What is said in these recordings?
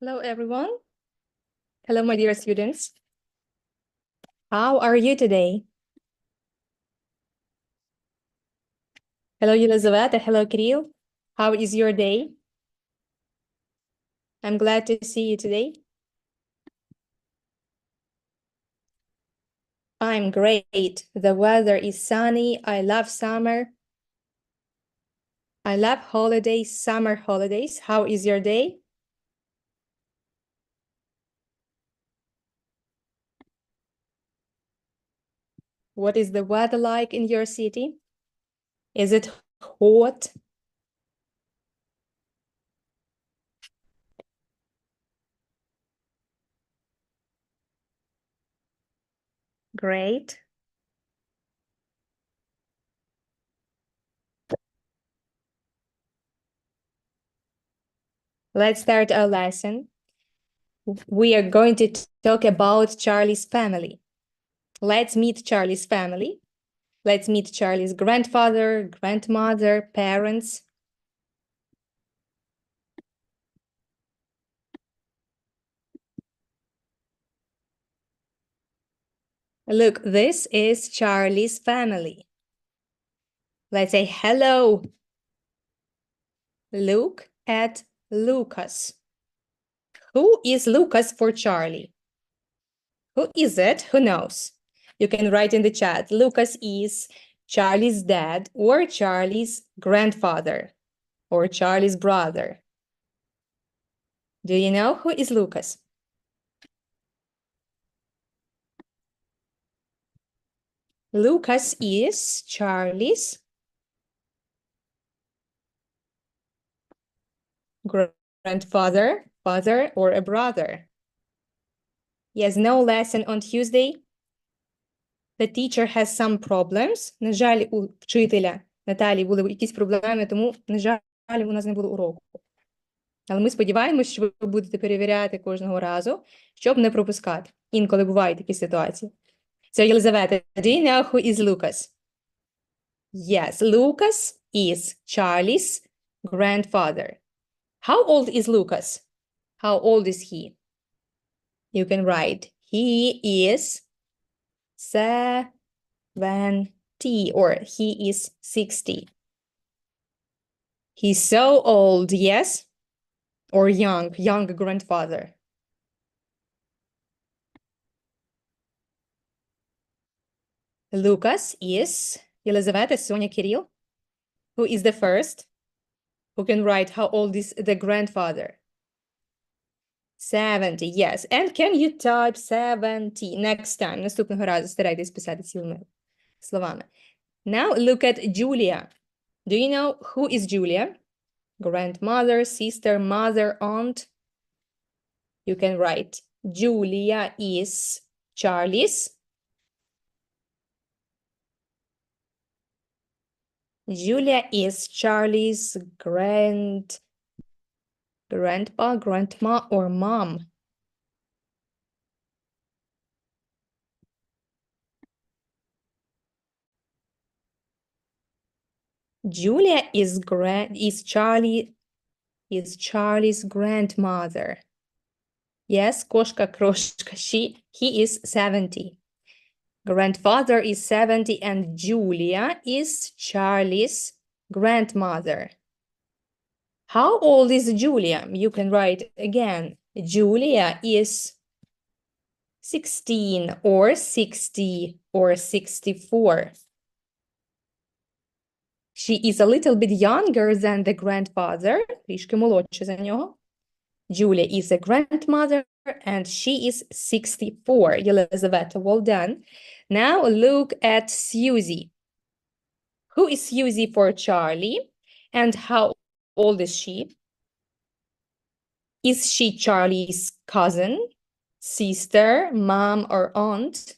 Hello, everyone. Hello, my dear students. How are you today? Hello, Елизавета. Hello, Kirill. How is your day? I'm glad to see you today. I'm great. The weather is sunny. I love summer. I love holidays, summer holidays. How is your day? What is the weather like in your city? Is it hot? Great. Let's start our lesson. We are going to talk about Charlie's family. Let's meet Charlie's family. Let's meet Charlie's grandfather, grandmother, parents. Look, this is Charlie's family. Let's say hello. Look at Lucas. Who is Lucas for Charlie? Who is it? Who knows? You can write in the chat. Lucas is Charlie's dad or Charlie's grandfather or Charlie's brother. Do you know who is Lucas? Lucas is Charlie's grandfather, father, or a brother. Yes, no lesson on Tuesday. The teacher has some problems. На жаль, у вчителя Наталі були якісь проблеми, тому, на жаль, у нас не було уроку. Але ми сподіваємось, що ви будете перевіряти кожного разу, щоб не пропускати. Інколи бувають такі ситуації. So, Елизавета, do you know who is Lucas? Yes, Lucas is Charlie's grandfather. How old is Lucas? How old is he? You can write, he is 70 or he is 60. He's so old, yes? Or young grandfather. Lucas is Елизавета, Sonia, Kirill. Who is the first? Who can write how old is the grandfather? 70, yes. And can you type 70 next time? Наступного разу старайтесь писати цілими словами. Now look at Julia. Do you know who is Julia? Grandmother, sister, mother, aunt. You can write Julia is Charlie's. Julia is Charlie's grandpa, grandma, or mom. Julia is Charlie's grandmother. Yes, Koshka Kroshka, he is 70. Grandfather is 70 and Julia is Charlie's grandmother. How old is Julia? You can write again. Julia is 16 or 60 or 64. She is a little bit younger than the grandfather. Трішки молодша за нього. Julia is a grandmother and she is 64. Елизавета, well done. Now look at Susie. Who is Susie for Charlie? And how old is she? Is she Charlie's cousin, sister, mom, or aunt?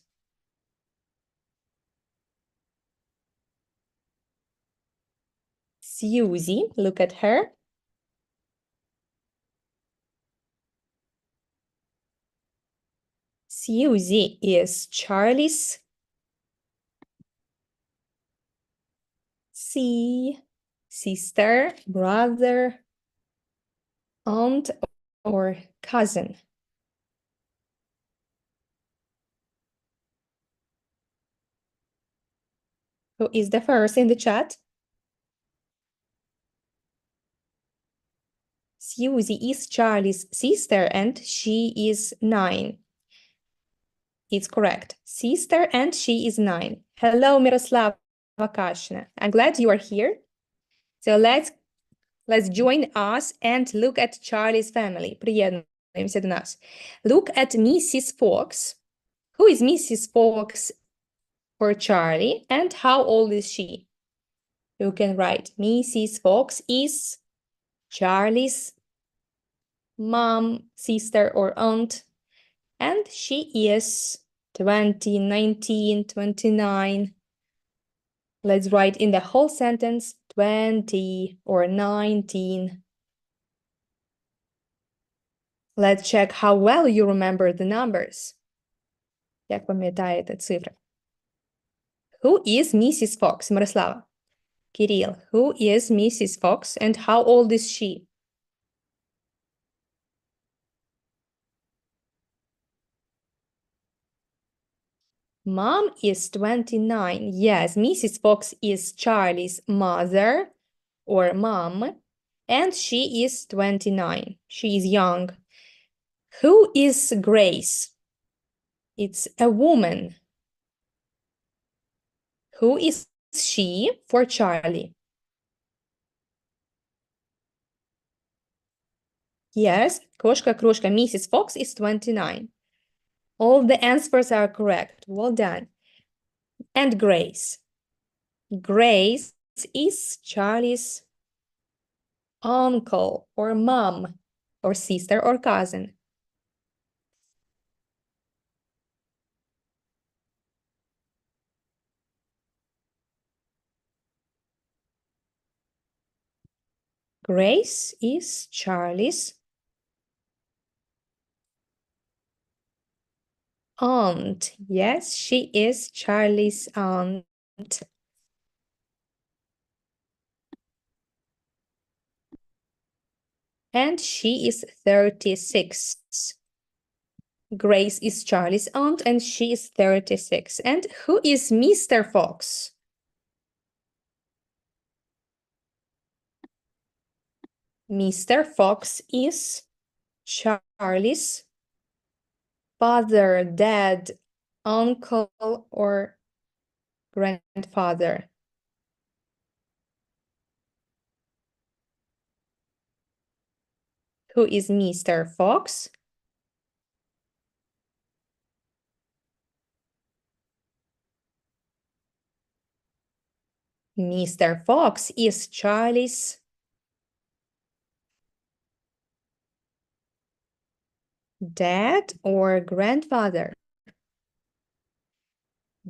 Susie, look at her. Susie is Charlie's sister, brother, aunt, or cousin? Who is the first in the chat? Susie is Charlie's sister and she is 9. It's correct. Sister and she is 9. Hello, Miroslava Kashina. I'm glad you are here. So let's join us and look at Charlie's family. Приєднуємося до нас. Look at Mrs. Fox. Who is Mrs. Fox for Charlie and how old is she? You can write Mrs. Fox is Charlie's mom, sister, or aunt, and she is 20, 19, 29. Let's write in the whole sentence 20 or 19. Let's check how well you remember the numbers. Як пам'ятаєте цифри? Who is Mrs. Fox? Мирослава. Кирил, who is Mrs. Fox and how old is she? Mom is 29. Yes, Mrs. Fox is Charlie's mother or mom, and she is 29. She is young. Who is Grace? It's a woman. Who is she for Charlie? Yes, крошка, Mrs. Fox is 29. All the answers are correct. Well done. And Grace. Grace is Charlie's uncle or mom or sister or cousin. Grace is Charlie's aunt. Yes, she is Charlie's aunt. And she is 36. Grace is Charlie's aunt and she is 36. And who is Mr. Fox? Mr. Fox is Charlie's father, dad, uncle, or grandfather. Who is Mr. Fox? Mr. Fox is Charlie's dad or grandfather.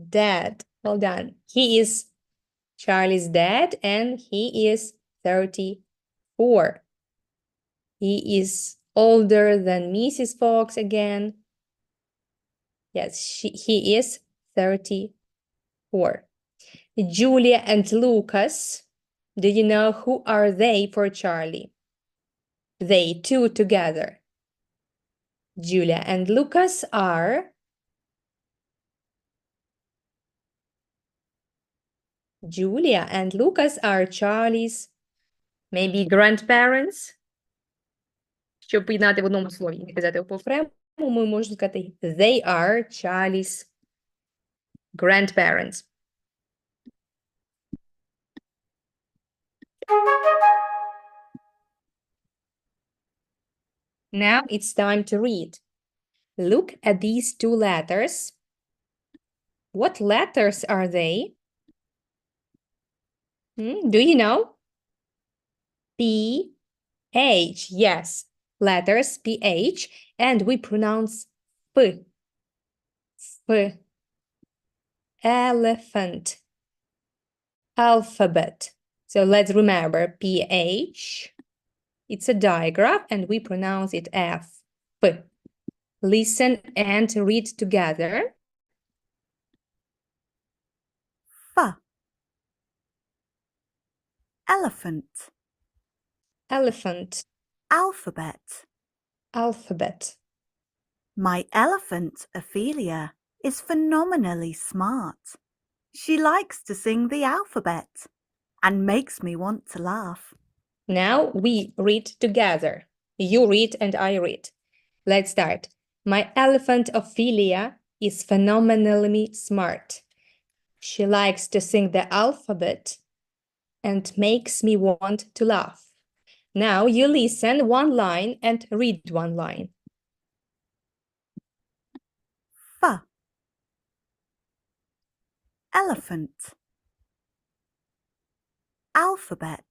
Dad. Well done. He is Charlie's dad and he is 34. He is older than Mrs. Fox again. Yes, he is 34. Julia and Lucas. Do you know who are they for Charlie? They two together. Julia and Lucas are Charlie's maybe grandparents. Щоб поєднати в одному слові і казати по-окрему, ми можемо сказати they are Charlie's grandparents. Now it's time to read. Look at these two letters. What letters are they? Do you know? P, H, yes, letters PH, and we pronounce P. P. Elephant. Alphabet. So let's remember PH. It's a digraph and we pronounce it F. P. Listen and read together. F. Elephant. Elephant. Alphabet. alphabet. My elephant, Ophelia, is phenomenally smart. She likes to sing the alphabet and makes me want to laugh. Now we read together. You read and I read. Let's start. My elephant Ophelia is phenomenally smart. She likes to sing the alphabet and makes me want to laugh. Now you listen one line and read one line. F. Elephant. Alphabet.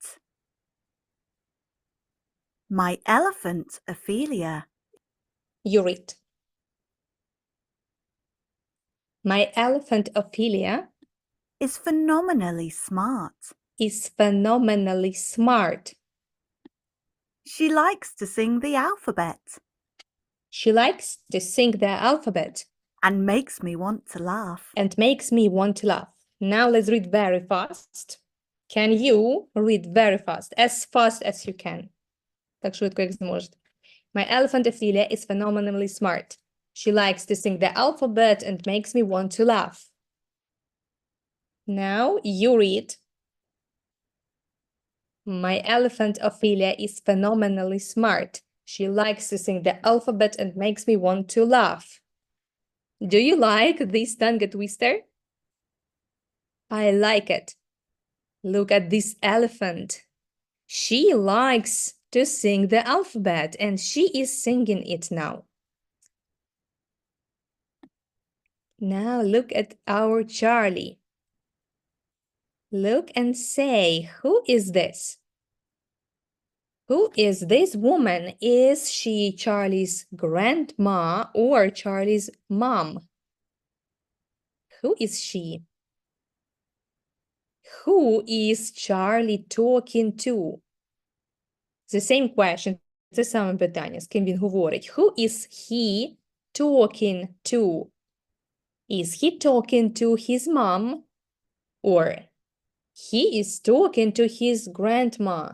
My elephant, Ophelia. You read. My elephant Ophelia is phenomenally smart. is phenomenally smart. She likes to sing the alphabet She likes to sing the alphabet and makes me want to laugh. and makes me want to laugh. Now let's read very fast. Can you read very fast as you can? Так швидко, як зможете. My elephant Ophelia is phenomenally smart. She likes to sing the alphabet and makes me want to laugh. Now you read. My elephant Ophelia is phenomenally smart. She likes to sing the alphabet and makes me want to laugh. Do you like this tongue twister? I like it. Look at this elephant. She likes to sing the alphabet and she is singing it now. Now look at our Charlie. Look and say, who is this? Who is this woman? Is she Charlie's grandma or Charlie's mom? Who is she? Who is Charlie talking to? The same question. Це саме питання, з ким він говорить. Who is he talking to? Is he talking to his mom? Or he is talking to his grandma?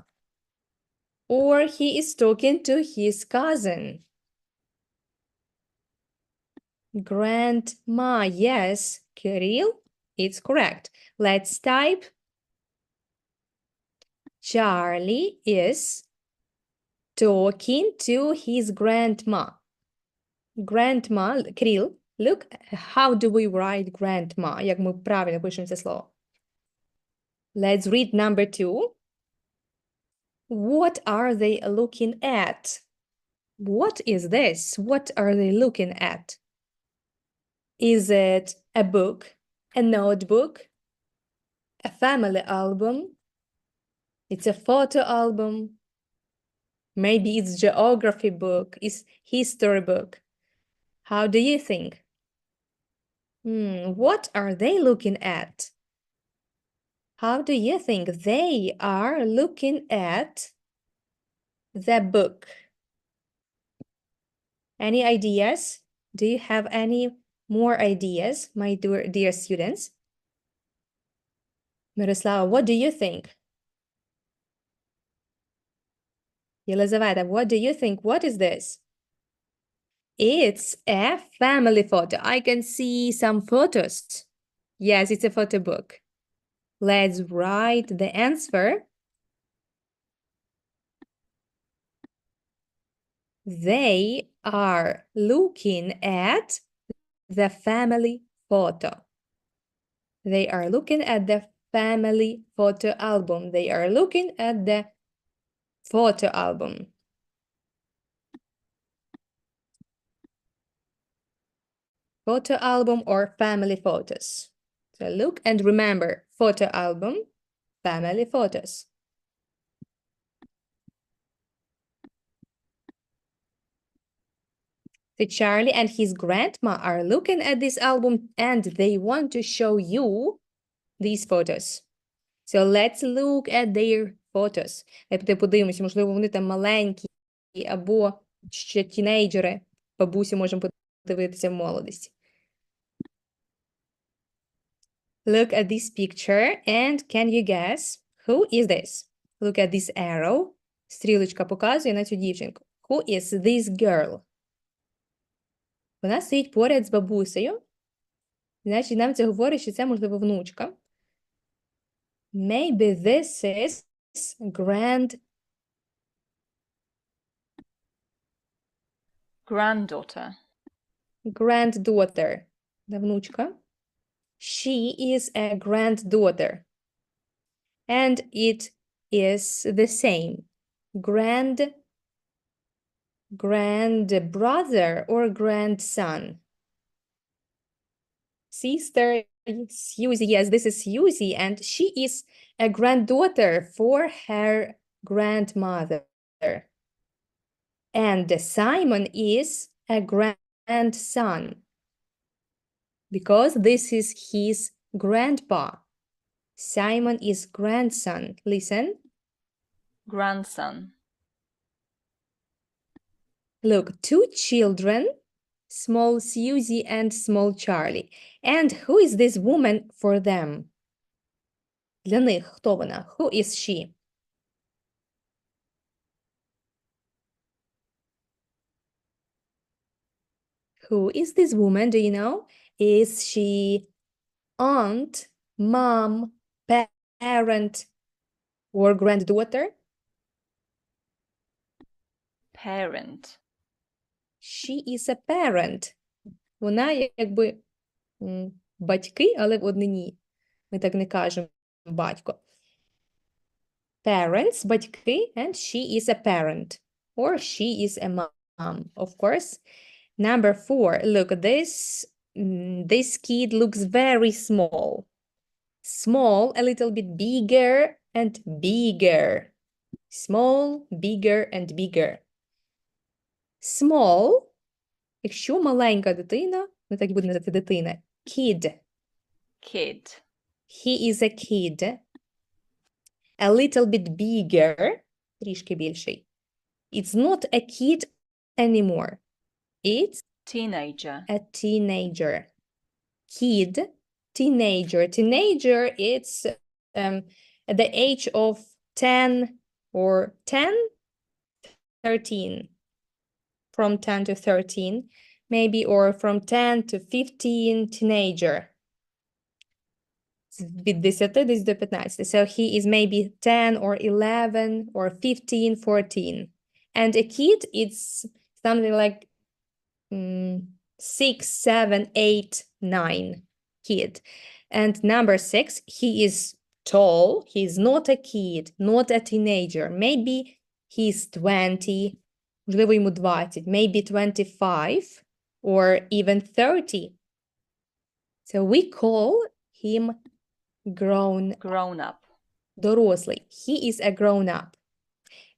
Or he is talking to his cousin? Grandma, yes. Kirill, it's correct. Let's type. Charlie is talking to his grandma. Grandma, Kirill, look, how do we write grandma? Як ми правильно пишемо це слово? Let's read number 2. What are they looking at? What is this? What are they looking at? Is it a book, a notebook, a family album? It's a photo album. Maybe it's geography book, it's history book. How do you think? What are they looking at? How do you think? They are looking at the book. Any ideas? Do you have any more ideas, my dear students? Miroslava, what do you think? Елизавета, what do you think? What is this? It's a family photo. I can see some photos. Yes, it's a photo book. Let's write the answer. They are looking at the family photo. They are looking at the family photo album. They are looking at the photo album. Photo album or family photos. So look and remember, photo album, family photos. So Charlie and his grandma are looking at this album and they want to show you these photos. So let's look at their photos. Давайте подивимося, можливо, вони там маленькі або ще тінейджери. Бабусі можемо подивитися в молодості. Look at this picture and can you guess who is this? Look at this arrow. Стрілочка показує на цю дівчинку. Who is this girl? Вона стоїть поряд з бабусею. Значить, нам це говорить, що це, можливо, внучка. Maybe this is Granddaughter. granddaughter. Да, внучка. She is a granddaughter. And it is the same. Grandbrother or grandson. Sister Susie. Yes, this is Susie, and she is a granddaughter for her grandmother. And Simon is a grandson because this is his grandpa. Simon is grandson. Listen. Grandson. Look, two children, small Susie and small Charlie. And who is this woman for them? Для них хто вона? Who is she? Who is this woman? Do you know? Is she aunt, mom, parent, or granddaughter? Parent. She is a parent. Вона якби батьки, але в однині. Ми так не кажемо батько. Parents, батьки, and she is a parent. Or she is a mom, of course. Number 4, look, this kid looks very small. Small, a little bit bigger and bigger. Small, bigger and bigger. Small, якщо маленька дитина, ми так і будемо називати дитина. Kid. Kid. He is a kid. A little bit bigger, трішки більший. It's not a kid anymore. It's Teenager. a teenager. Kid, teenager. Teenager, it's at the age of 10 or 10, 13. From 10 to 13, maybe, or from 10 to 15, teenager. Від 10 десь до 15. So he is maybe 10 or 11 or 15, 14. And a kid, it's something like 6, 7, 8, 9 kid. And number 6, he is tall. He's not a kid, not a teenager. Maybe he's 20, можливо, йому 20, maybe 25 or even 30. So we call him grown Grown up. Дорослий. He is a grown up.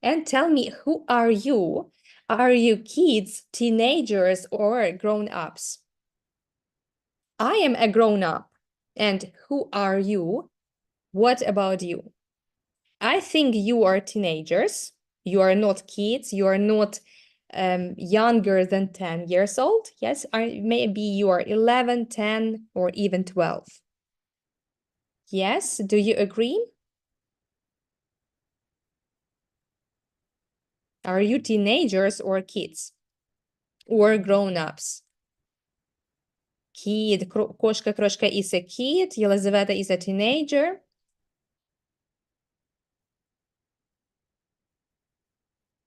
And tell me, who are you? Are you kids, teenagers, or grown-ups? I am a grown-up. And who are you? What about you? I think you are teenagers. You are not kids. You are not younger than 10 years old. Yes, maybe you are 11, 10, or even 12. Yes, do you agree? Are you teenagers or kids? Or grown-ups? Kid, кошка крошка is a kid, Єлизавета is a teenager.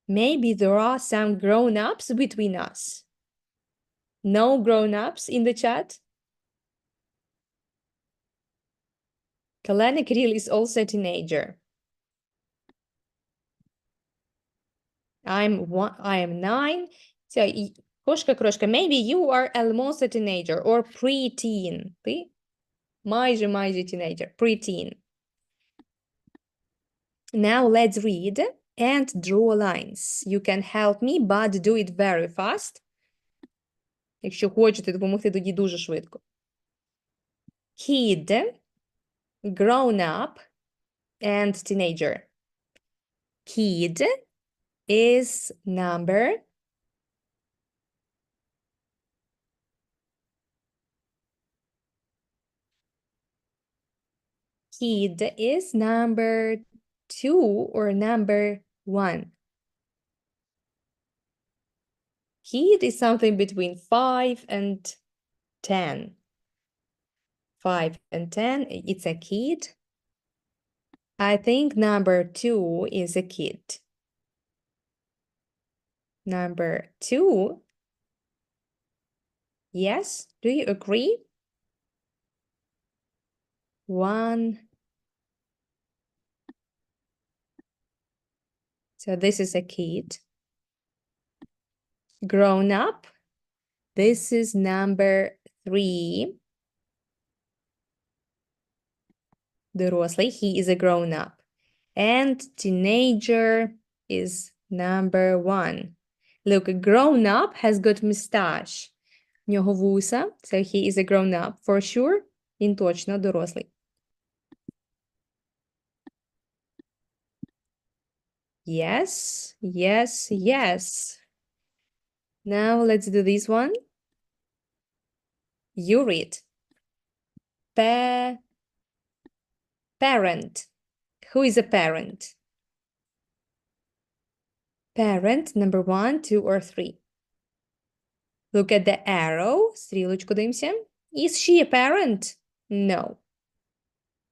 Maybe there are some grown-ups between us. No grown-ups in the chat? Kalena Kirill is also a teenager. I am 9. So, кошка крошка, maybe you are almost a teenager or pre-teen. Ти майже teenager, pre-teen. Now let's read and draw lines. You can help me, but do it very fast. Якщо хочете допомогти, тоді дуже швидко. Kid, grown up, and teenager. Kid is number Kid is number 2 or number 1. Kid is something between 5 and 10. 5 and 10, it's a kid. I think number 2 is a kid. Number 2. Yes, do you agree? 1. So this is a kid. Grown up. This is number 3. Дорослый, he is a grown up. And teenager is number 1. Look, a grown up has got mustache. В нього вуса, so he is a grown up. For sure, він точно дорослий. Yes, yes, yes. Now let's do this one. You read. Parent. Who is a parent? Parent, number 1, 2, or 3. Look at the arrow. Стрілочку дивимося. Is she a parent? No.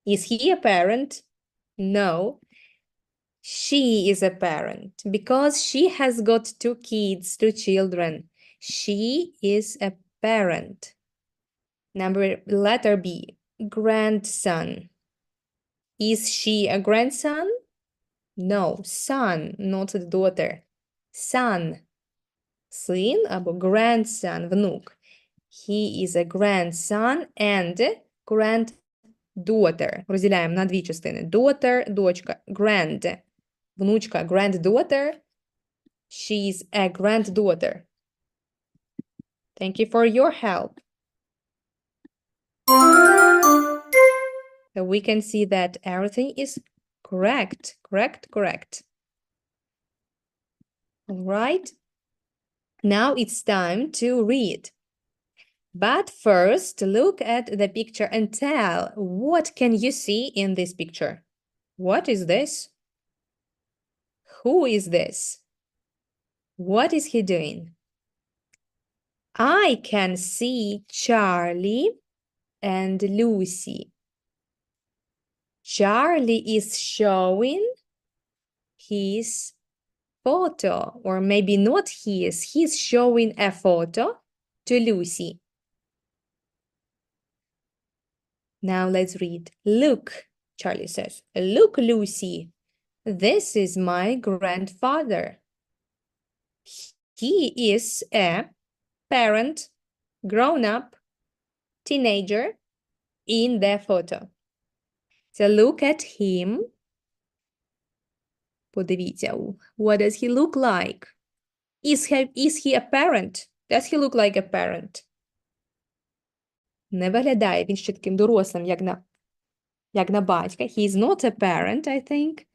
Is he a parent? No. She is a parent because she has got 2 kids, 2 children. She is a parent. Letter B, grandson. Is she a grandson? No, son, not a daughter. Son, син або grandson, внук. He is a grandson and granddaughter. Розділяємо на 2 частини. Daughter, дочка, grand. Внучка, granddaughter. She's a granddaughter. Thank you for your help. So we can see that everything is correct. Correct. All right. Now it's time to read. But first, look at the picture and tell, what can you see in this picture? What is this? Who is this? What is he doing? I can see Charlie and Lucy. Charlie is showing his photo, or maybe not his. He's showing a photo to Lucy. Now let's read. Look, Charlie says. Look, Lucy. This is my grandfather. He is a parent, grown-up, teenager in the photo. So look at him. Подивіться, what does he look like? Is he a parent? Does he look like a parent? Не виглядає він ще таким дорослим, як на батька. He's not a parent, I think.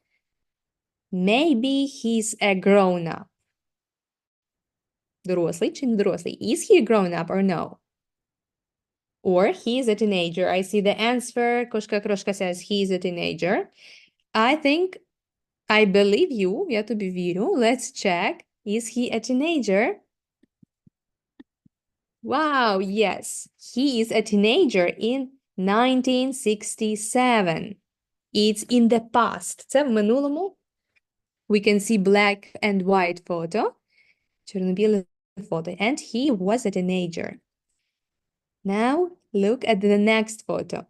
Maybe he's a grown-up. Дорослий чи не дорослий? Is he a grown-up or no? Or he's a teenager. I see the answer. Кошка-крошка says he's a teenager. I believe you. Я тобі вірю. Let's check. Is he a teenager? Wow, yes. He is a teenager in 1967. It's in the past. Це в минулому. We can see black and white photo. Чорно-біле фото. And he was a teenager. Now, look at the next photo.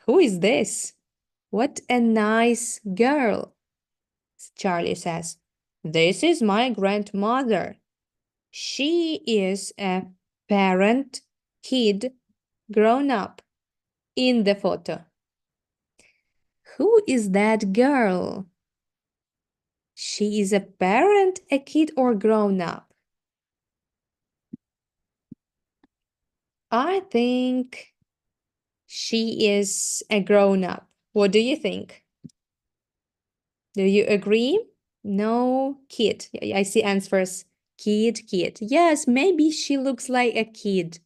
Who is this? What a nice girl, Charlie says. This is my grandmother. She is a parent, kid, grown up in the photo. Who is that girl? She is a parent, a kid, or grown up? I think she is a grown-up. What do you think? Do you agree? No, kid. I see answers. Kid. Yes, maybe she looks like a kid.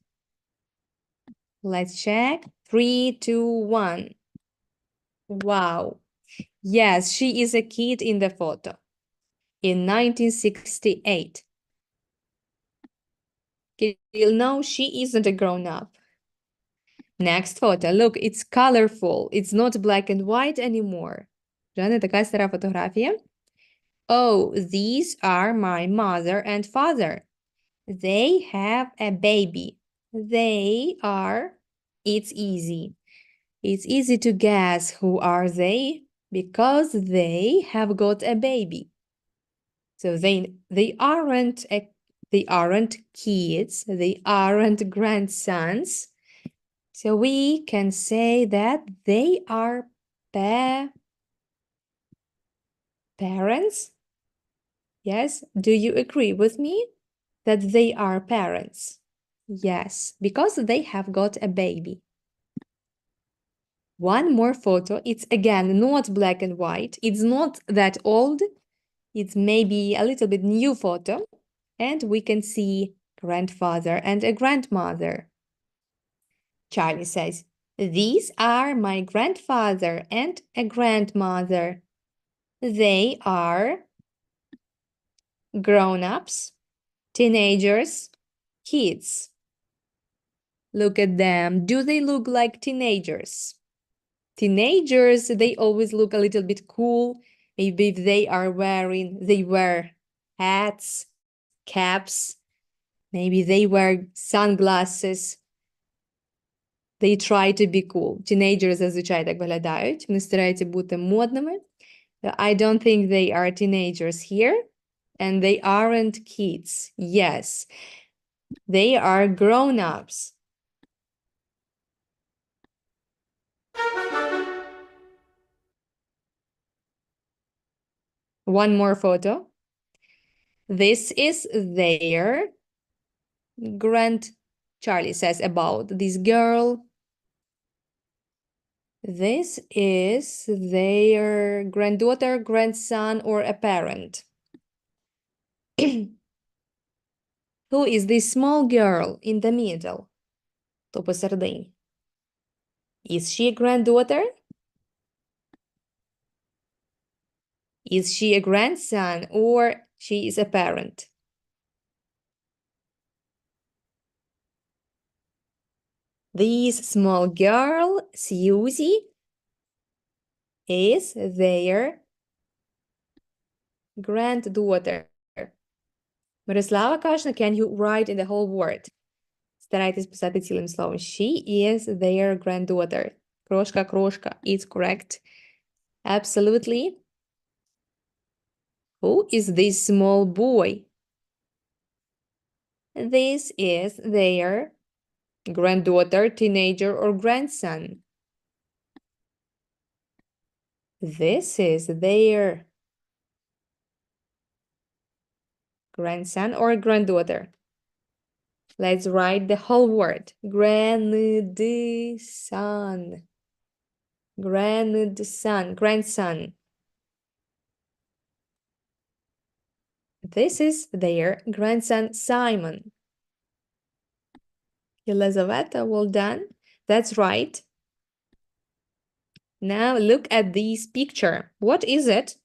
Let's check. 3, 2, 1. Wow. Yes, she is a kid in the photo. In 1968. Kirill, no, she isn't a grown-up. Next photo. Look, it's colorful. It's not black and white anymore. Вже не така стара фотографія. Oh, these are my mother and father. They have a baby. They are... It's easy. It's easy to guess who are they because they have got a baby. So they aren't kids. They aren't grandsons. So we can say that they are parents. Yes, do you agree with me that they are parents? Yes, because they have got a baby. One more photo. It's again not black and white. It's not that old. It's maybe a little bit new photo. And we can see grandfather and a grandmother. Charlie says, these are my grandfather and a grandmother. They are grown-ups, teenagers, kids. Look at them. Do they look like teenagers? Teenagers, they always look a little bit cool. Maybe if they wear hats, caps. Maybe they wear sunglasses. They try to be cool. Teenagers зазвичай так виглядають. Вони стараються бути модними. I don't think they are teenagers here. And they aren't kids. Yes, they are grown-ups. One more photo. This is their Charlie says about this girl. This is their granddaughter, grandson, or a parent. Who is this small girl in the middle? То посередині. Is she a granddaughter? Is she a grandson or she is a parent? This small girl, Susie, is their granddaughter. Мирослава каже, can you write in the whole word? Старайтесь писати цілим словом. She is their granddaughter. Крошка, it's correct. Absolutely. Who is this small boy? This is their granddaughter, teenager, or grandson. This is their grandson or granddaughter. Let's write the whole word. Grandson. Grandson. This is their grandson, Simon. Елизавета, well done. That's right. Now look at this picture. What is it?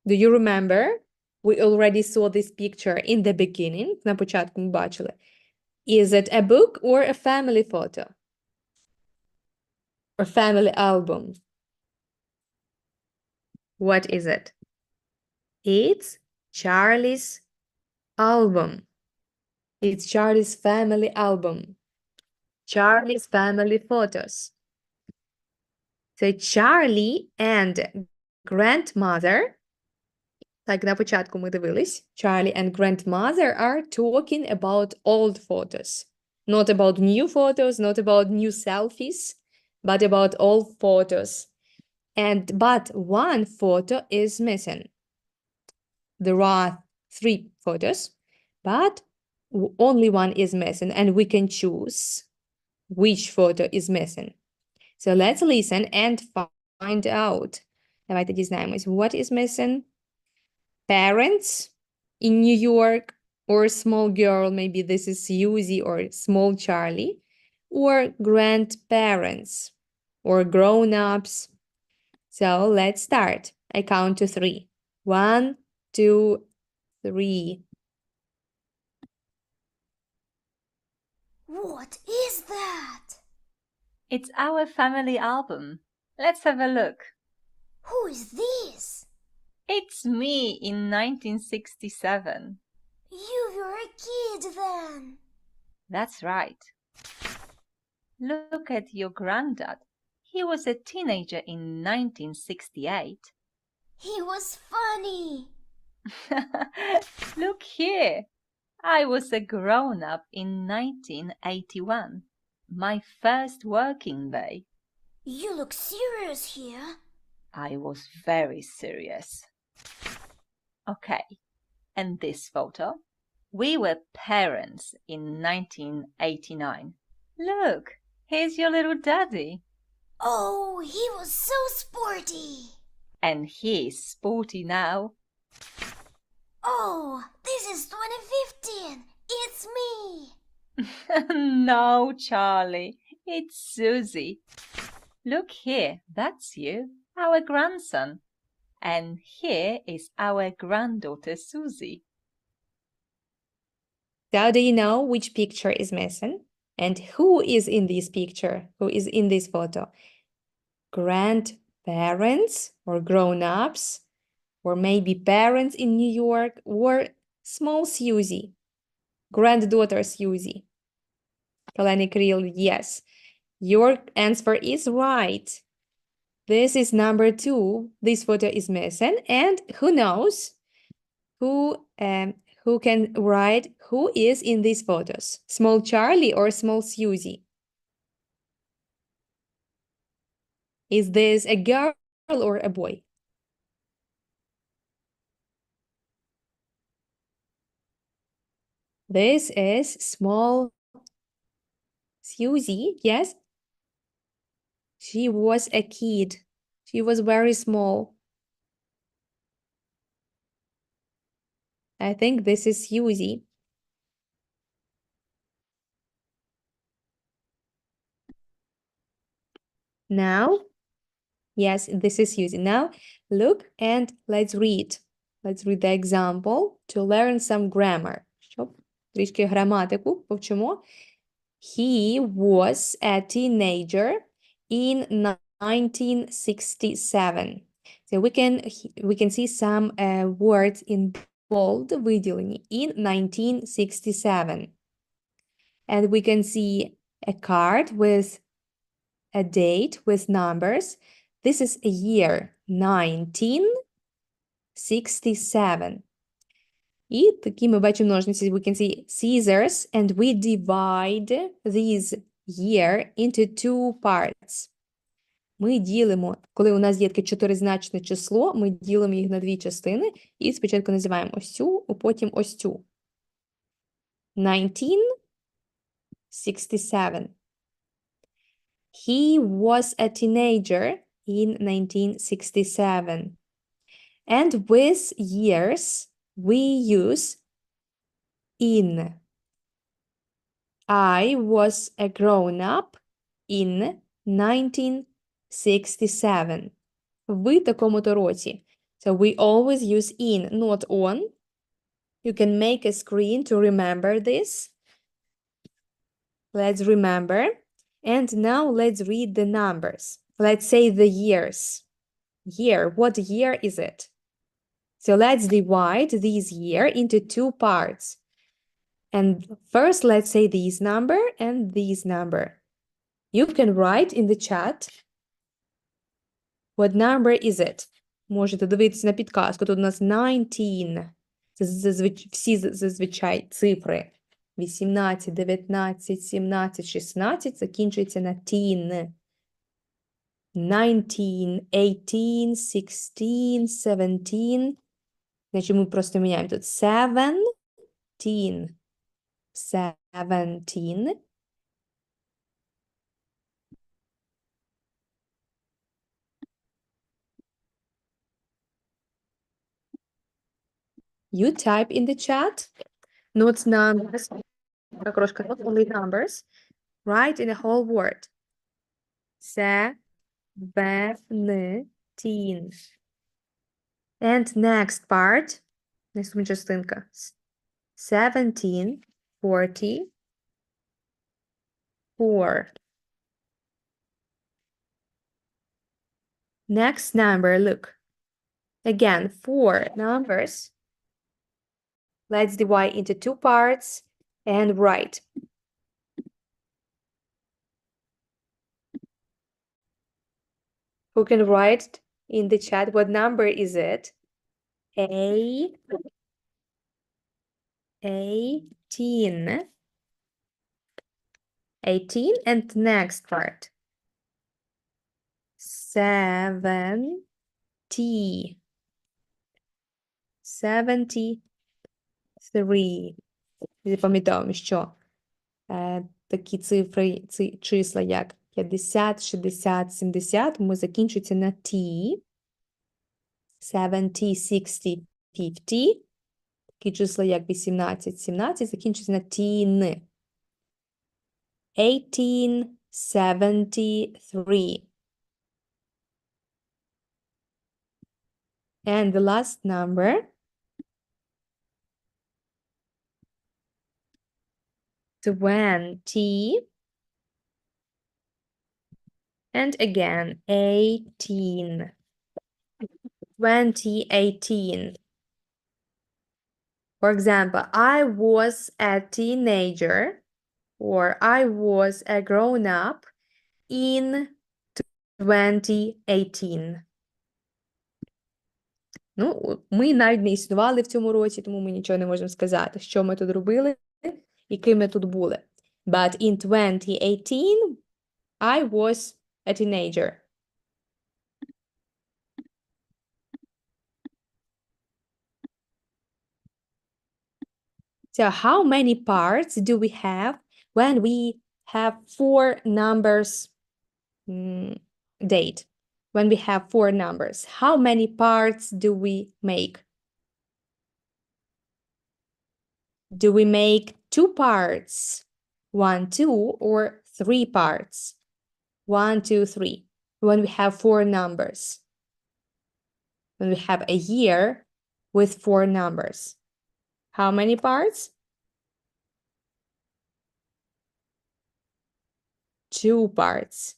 Do you remember? We already saw this picture in the beginning. На початку ми бачили. Is it a book or a family photo? Or family album? What is it? It's Charlie's album. It's Charlie's family album. Charlie's family photos. So Charlie and grandmother, like на початку ми дивились, Charlie and grandmother are talking about old photos. Not about new photos, not about new selfies, but about old photos. But one photo is missing. There are 3 photos, but only one is missing, and we can choose which photo is missing. So let's listen and find out. Давайте дізнаємось, what is missing? Parents in New York, or small girl, maybe this is Susie or small Charlie, or grandparents, or grown-ups. So let's start. I count to 3. 1, 2, 3. What is that? It's our family album. Let's have a look. Who is this? It's me in 1967. You were a kid then. That's right. Look at your granddad. He was a teenager in 1968. He was funny. Look here. I was a grown-up in 1981. My first working day. You look serious here. I was very serious. Okay, and this photo? We were parents in 1989. Look, here's your little daddy. Oh, he was so sporty. And he's sporty now. Oh, this is 2015. It's me. No, Charlie, it's Susie. Look here, that's you, our grandson. And here is our granddaughter, Susie. So do you know which picture is missing? And who is in this picture? Who is in this photo? Grandparents or grown-ups, or maybe parents in New York, or small Susie, granddaughter Susie. Kalani Krill, yes. Your answer is right. This is number 2. This photo is missing. And who knows who can write who is in these photos? Small Charlie or small Susie? Is this a girl or a boy? This is small Susie, yes? She was a kid. She was very small. I think this is Susie. Now, yes, this is Susie. Now, look and let's read. Let's read the example to learn some grammar. Щоб трішки граматику повчимо. He was a teenager in 1967. So we can see some words in bold виділені in 1967. And we can see a card with a date with numbers. This is a year, 1967. І такі ми бачимо ножниці. We can see scissors, and we divide this year into 2 parts. Ми ділимо, коли у нас є таке чотиризначне число, ми ділимо їх на 2 частини, і спочатку називаємо ось цю, а потім ось цю. 1967. He was a teenager in 1967. And with years, we use in. I was a grown-up in 1967. В такому-то році. So we always use in, not on. You can make a screen to remember this. Let's remember. And now let's read the numbers. Let's say the years. Year, what year is it? So let's divide this year into 2 parts. And first, let's say this number and this number. You can write in the chat what number is it. Можете дивитися на підказку. Тут у нас 19. Це всі зазвичай цифри. 18, 19, 17, 16 закінчується на teen. 19, 18, 16, 17. Значить, ми просто міняємо тут 17. 17. You type in the chat, not numbers, not only numbers. Write in a whole word. 17. And next part, наступна частинка. 17, 40, 4. Next number, look. Again, 4 numbers. Let's divide into 2 parts and write. Who can write in the chat what number is it? 18. 18 and next part. 70. 73. Запам'ятовуємо, що такі цифри, числа, як 50, 60, 70, ми закінчуються на T. 70, 60, 50. Такі числа, як 18, 17, закінчуються на teen. 1873. And the last number, 20. And again, 18. 2018. For example, I was a teenager or I was a grown-up in 2018. Ну, ми навіть не існували в цьому році, тому ми нічого не можемо сказати, що ми тут робили і ким ми тут були. But in 2018, I was a teenager. So how many parts do we have when we have 4 numbers date? When we have 4 numbers, how many parts do we make? Do we make 2 parts? 1, 2, or 3 parts? 1, 2, 3. When we have 4 numbers. When we have a year with 4 numbers. How many parts? 2 parts.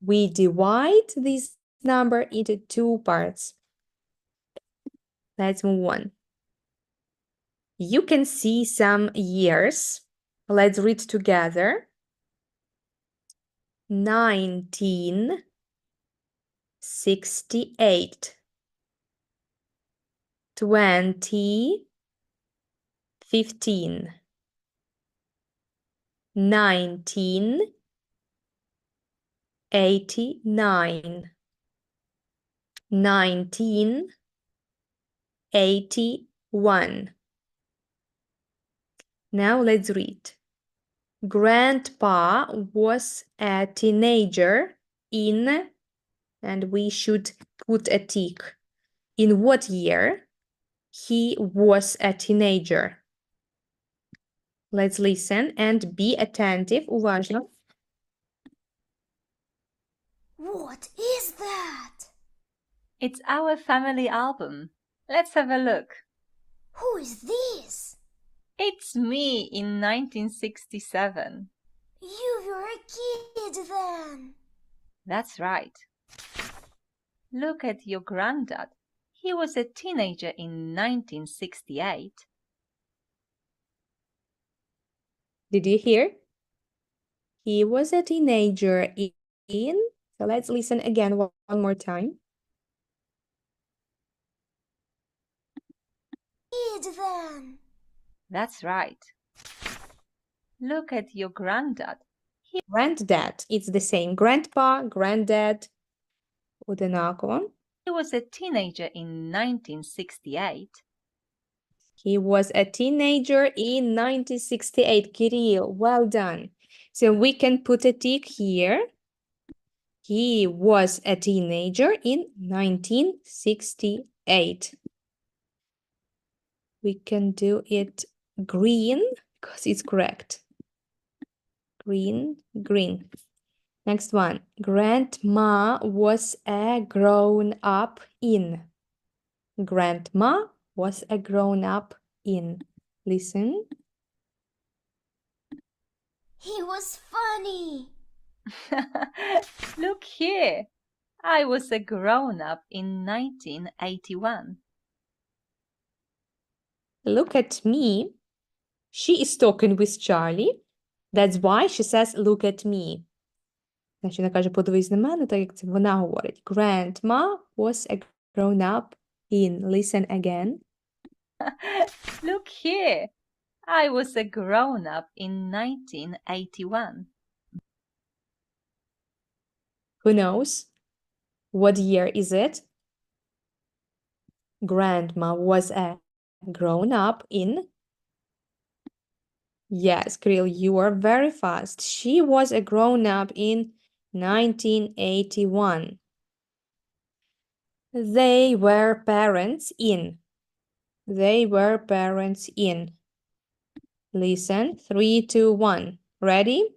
We divide this number into 2 parts. Let's move on. You can see some years. Let's read together. 1968. 2015. 1989. 1981. Now let's read. Grandpa was a teenager in, and we should put a tick. In what year he was a teenager? Let's listen and be attentive. Уважно. What is that? It's our family album. Let's have a look. Who is this? It's me in 1967. You were a kid then. That's right. Look at your granddad. He was a teenager in 1968. Did you hear? He was a teenager in, so let's listen again one more time. Kid then. That's right. Look at your granddad. Granddad, it's the same. Grandpa, granddad, одинаково. He was a teenager in 1968. He was a teenager in 1968. Kirill, well done. So we can put a tick here. He was a teenager in 1968. We can do it green because it's correct. Green, green. Next one. Grandma was a grown-up in. Grandma was a grown-up in. Listen. He was funny. Look here. I was a grown-up in 1981. Look at me. She is talking with Charlie. That's why she says, look at me. Значить, вона каже, подивись на мене, так як це вона говорить. Grandma was a grown-up in. Listen again. Look here. I was a grown-up in 1981. Who knows? What year is it? Grandma was a grown-up in. Yes, Kirill, you are very fast. She was a grown-up in 1981. They were parents in. They were parents in. Listen, 3, 2, 1. Ready?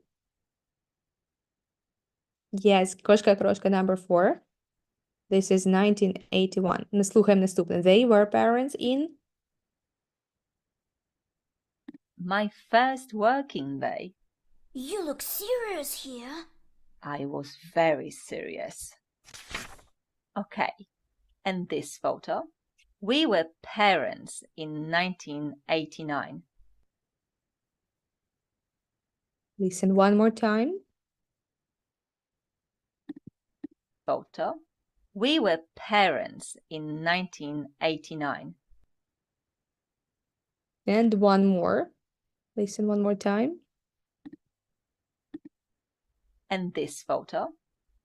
Yes, кошка number 4. This is 1981. Слухаємо наступне. They were parents in. My first working day. You look serious here. I was very serious. Okay, and this photo? We were parents in 1989. Listen one more time. Photo? We were parents in 1989. And one more. Listen one more time. And this photo?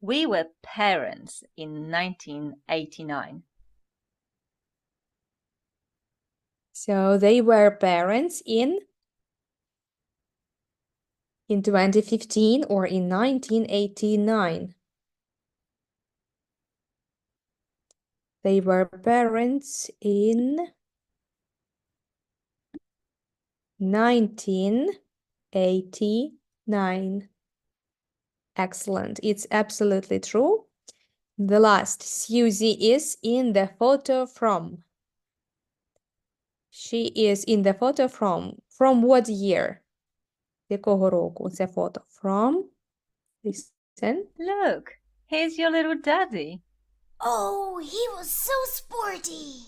We were parents in 1989. So they were parents in 2015 or in 1989. They were parents in 1989. Excellent. It's absolutely true. The last, Susie is in the photo from. She is in the photo from. From what year? Якого року це фото? From. Listen. Look, here's your little daddy. Oh, he was so sporty.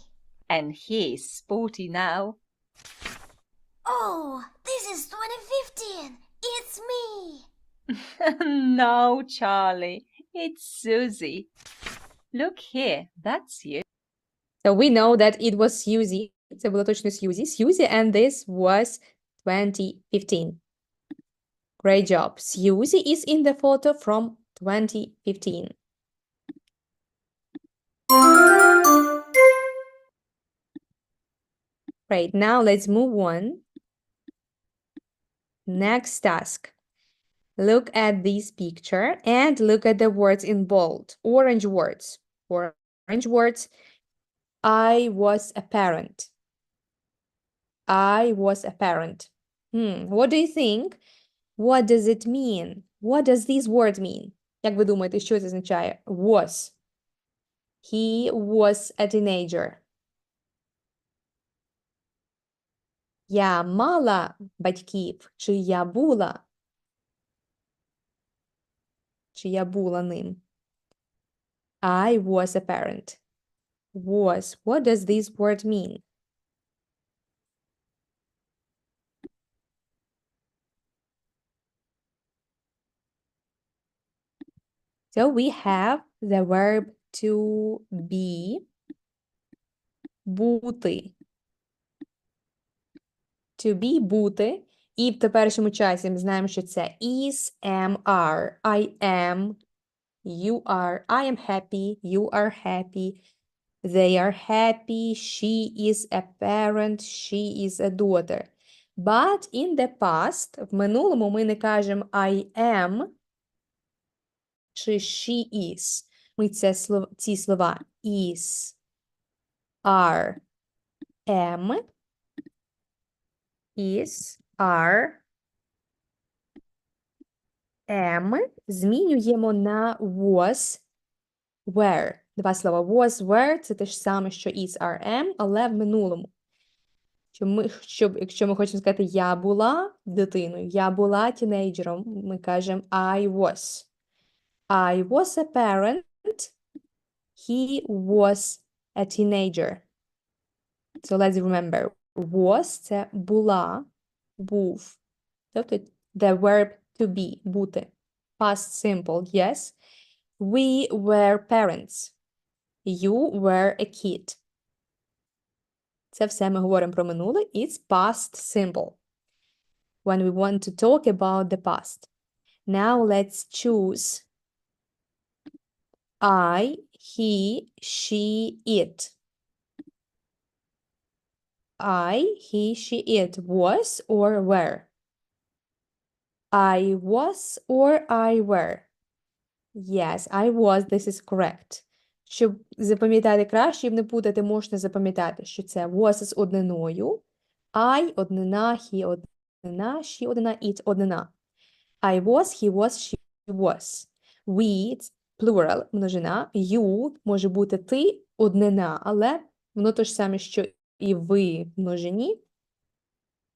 And he's sporty now. Oh, this is 2015. It's me. No, Charlie, it's Susie. Look here, that's you. So we know that it was Susie. Це було точно Susie. Susie, and this was 2015. Great job. Susie is in the photo from 2015. Great. Now let's move on. Next task. Look at this picture and look at the words in bold. Orange words. Orange words. I was a parent. I was a parent. What do you think? What does it mean? What does this word mean? Як ви думаєте, що це означає? Was. He was a teenager. Я мала батьків, чи я була? Чи я була ним? I was a parent. Was. What does this word mean? So we have the verb to be, бути. To be, бути. І в теперішньому часі ми знаємо, що це is, am, are. I am, you are. I am happy, you are happy. They are happy, she is a parent, she is a daughter. But in the past, в минулому ми не кажемо I am чи she is. Ми ці слова is, are, am, is, are, am змінюємо на was, were. Два слова was, were – це те ж саме, що is, are, am, але в минулому. Якщо ми хочемо сказати я була дитиною, я була тінейджером, ми кажемо I was. I was a parent. He was a teenager. So let's remember. Was – це була, був. Тобто the verb to be – бути. Past simple, yes. We were parents. You were a kid. Це все ми говоримо про минуле. It's past simple. When we want to talk about the past. Now let's choose I, he, she, it. I, he, she, it. Was or were? I was or I were? Yes, I was. This is correct. Щоб запам'ятати краще, не путати, можна запам'ятати, що це was з одниною. I – однина, he – однина, she – однина, it – однина. I was, he was, she was. We – plural, множина. You – може бути ти – однина, але воно те ж саме, що і ви в множині.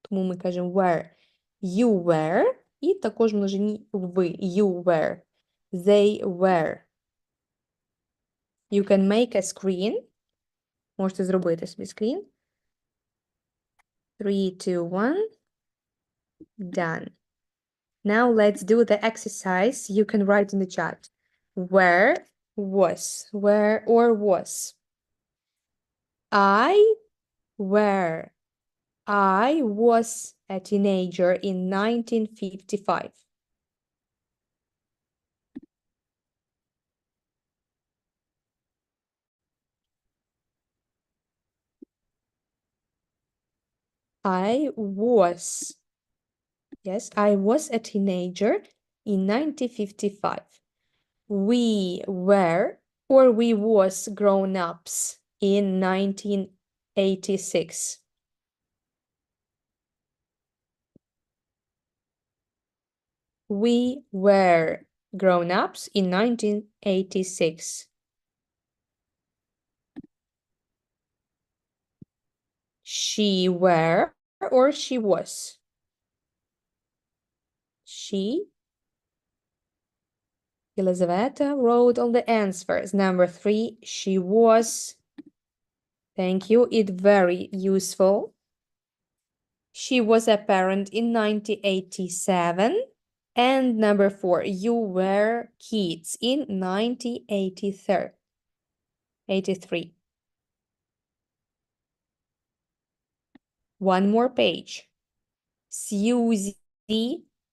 Тому ми кажемо were. You were. І також в множині ви. You were. They were. You can make a screen. Можете зробити собі screen. 3, 2, 1. Done. Now let's do the exercise. You can write in the chat. Where was. Where or was. I were. I was a teenager in 1955. I was. Yes, I was a teenager in 1955. We were or we was grown-ups in 1986. We were grown-ups in 1986. She were or she was? She. Елизавета wrote all the answers. Number 3, she was. Thank you. It's very useful. She was a parent in 1987. And number 4, you were kids in 1983. One more page. Susie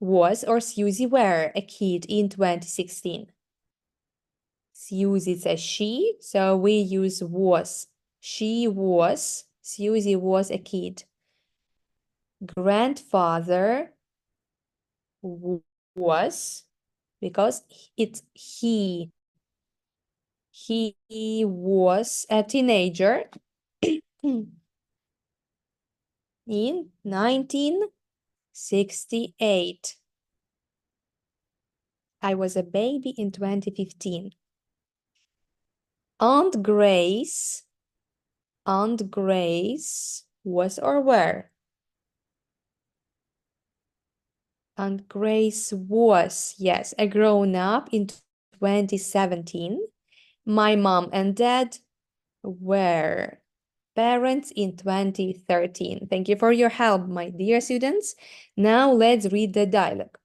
was or Susie were a kid in 2016. Susie is a she, so we use was. She was, Susie was a kid. Grandfather was, because it's he. He was a teenager in 1968. I was a baby in 2015. Aunt Grace was or were? Aunt Grace was, yes, a grown-up in 2017. My mom and dad were parents in 2013. Thank you for your help, my dear students. Now let's read the dialogue.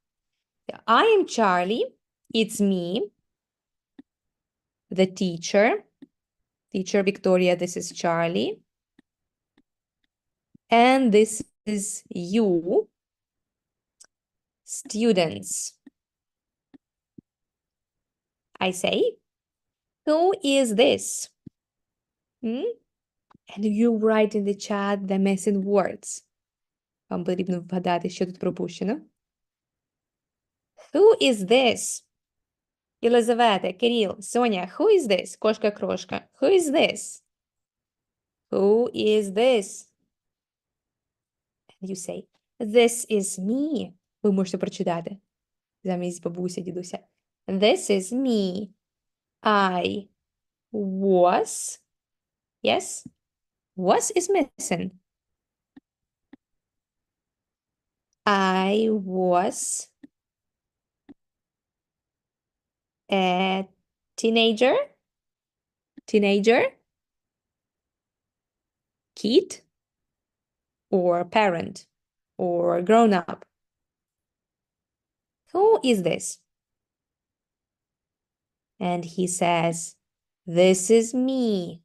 I am Charlie. It's me, the teacher. Teacher Victoria, this is Charlie. And this is you, students. I say, who is this? And you write in the chat the missing words. Вам потрібно вгадати, що тут пропущено. Who is this? Єлизавета, Кирил, Соня, who is this? Кошка-крошка, who is this? Who is this? And you say, this is me. Ви можете прочитати замість бабуся, дідуся. This is me. I was. Yes? Was is missing. I was a teenager, kid, or parent, or grown up. Who is this? And he says, this is me.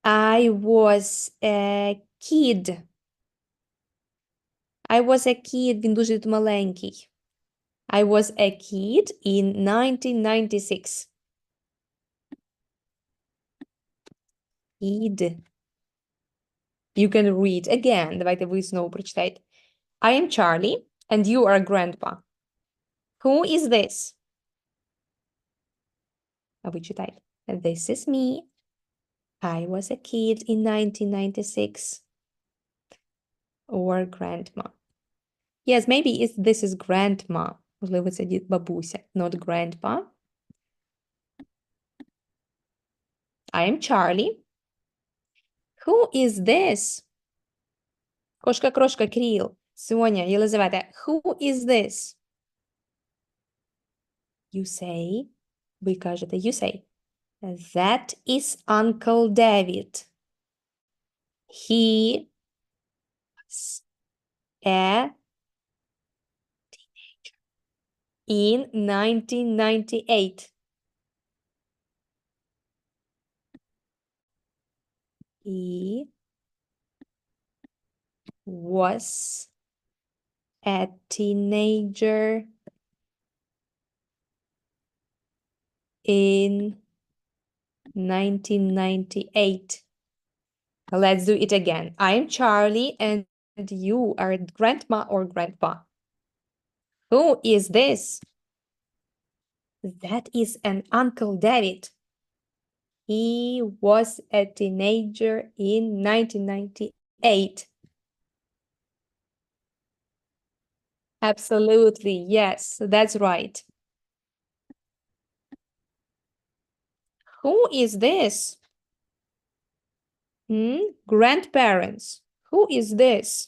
I was a kid. I was a kid, він дуже маленький. I was a kid in 1996. Kid. You can read again. Давайте ви знову прочитайте. I am Charlie, and you are grandpa. Who is this? А ви читайте. This is me. I was a kid in 1996. Or grandma. Yes, maybe this is grandma. Можливо, це бабуся, not grandpa. I am Charlie. Who is this? Кошка, крошка, Кирил, Соня, Єлизавета. Who is this? You say, ви кажете, you say, that is Uncle David. He was a teenager in 1998. He was a teenager in 1998. Let's do it again. I'm Charlie and you are grandma or grandpa. Who is this? That is an Uncle David. He was a teenager in 1998. Absolutely, yes, that's right. Who is this? Grandparents. Who is this?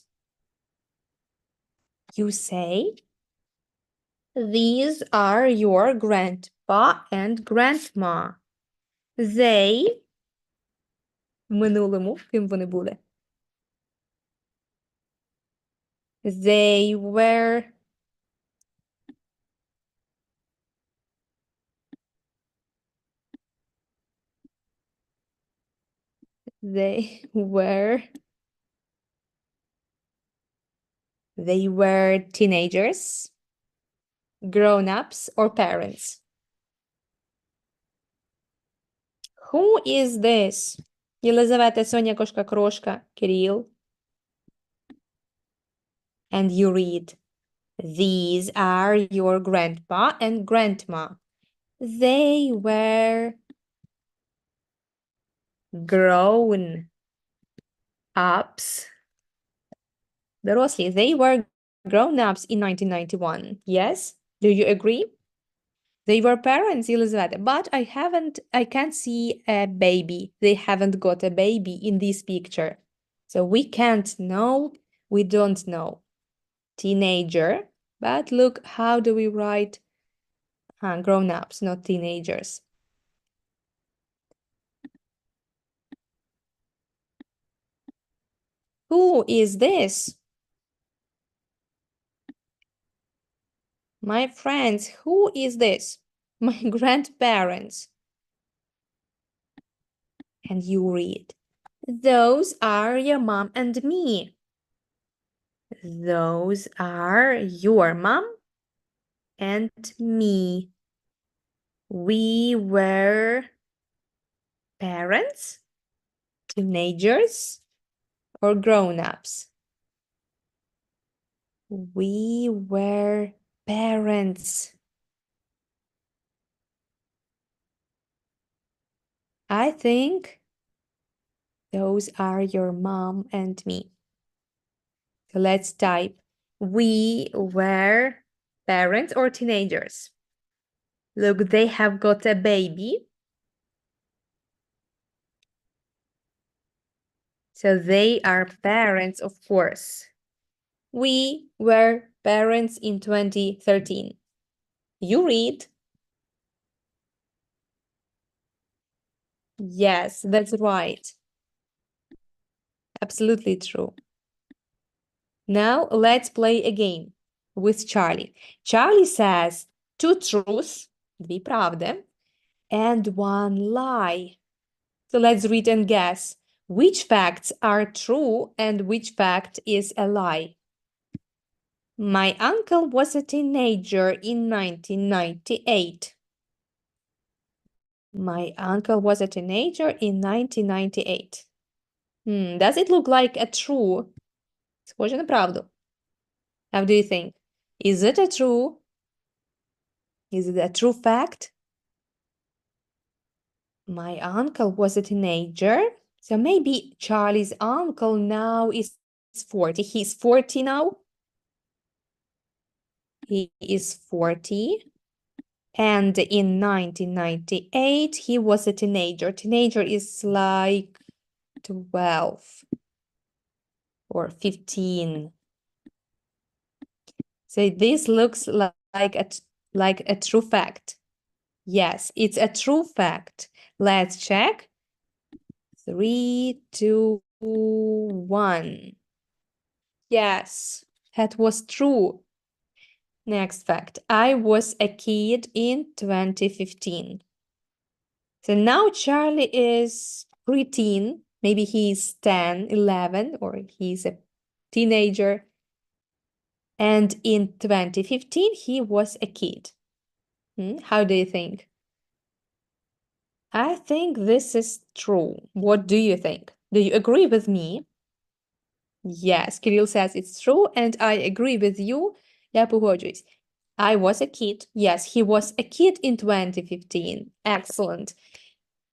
You say, these are your grandpa and grandma. They, в минулому, ким вони були? They were teenagers, grown-ups, or parents. Who is this? Єлизавета, Соня, кошка, крошка, Кирил. And you read, these are your grandpa and grandma. They were grown-ups. Дорослі, they were grown-ups in 1991. Yes? Do you agree? They were parents, Elizabeth, but I can't see a baby. They haven't got a baby in this picture. So we can't know, we don't know. Teenager, but look, how do we write grown-ups, not teenagers? Who is this? My friends, who is this? My grandparents. And you read, those are your mom and me. Those are your mom and me. We were parents, teenagers, or grown-ups. We were parents. I think those are your mom and me. So let's type, we were parents or teenagers. Look, they have got a baby. So they are parents, of course. we were parents in 2013? You read. Yes, that's right. Absolutely true. Now let's play a game with Charlie. Charlie says 2 truths, 2 правди, and 1 lie. So let's read and guess which facts are true and which fact is a lie. My uncle was a teenager in 1998. My uncle was a teenager in 1998. Does it look like a true? Схоже на правду. How do you think? Is it a true? Is it a true fact? My uncle was a teenager. So maybe Charlie's uncle now is 40. He's 40 now. He is 40. And in 1998, he was a teenager. Teenager is like 12 or 15. So this looks like a true fact. Yes, it's a true fact. Let's check. 3, 2, 1. Yes, that was true. Next fact. I was a kid in 2015. So now Charlie is preteen. Maybe he's 10, 11, or he's a teenager. And in 2015, he was a kid. How do you think? I think this is true. What do you think? Do you agree with me? Yes, Kirill says it's true, and I agree with you. Я погоджуюсь. I was a kid. Yes, he was a kid in 2015. Excellent.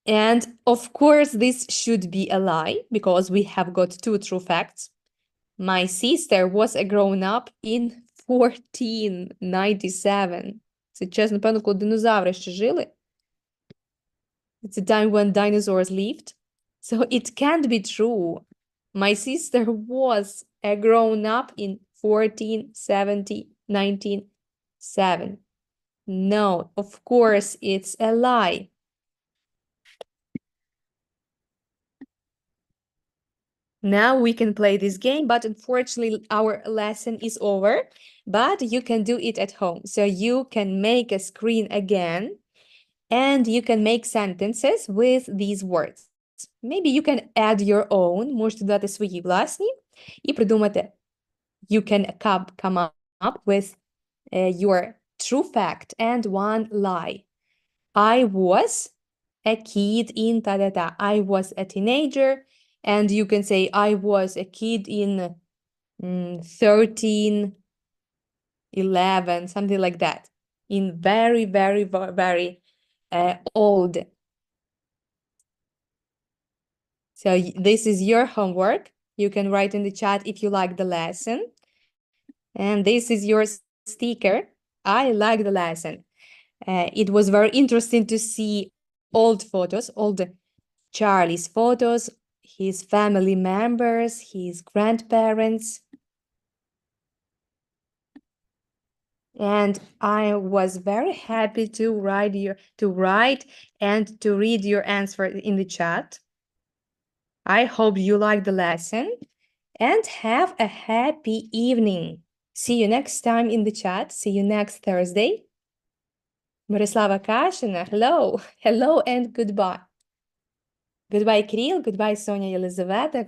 And of course, this should be a lie because we have got 2 true facts. My sister was a grown-up in 1497. Це час, напевно, коли динозаври ще жили. It's a time when dinosaurs lived. So it can't be true. My sister was a grown-up in 1997. No, of course, it's a lie. Now we can play this game, but unfortunately our lesson is over. But you can do it at home. So you can make a screen again, and you can make sentences with these words. Maybe you can add your own, можете додати свої власні і придумати. You can come up with your true fact and 1 lie. I was a kid in ta-da-da. I was a teenager. And you can say, I was a kid in 13, 11, something like that. In very, very, very old. So this is your homework. You can write in the chat if you like the lesson. And this is your sticker. I like the lesson. It was very interesting to see old photos, old Charlie's photos, his family members, his grandparents. And I was very happy to write and to read your answer in the chat. I hope you like the lesson and have a happy evening. See you next time in the chat. See you next Thursday. Мирослава Кашина, hello and goodbye. Goodbye, Kirill. Goodbye, Sonia Єлизавета.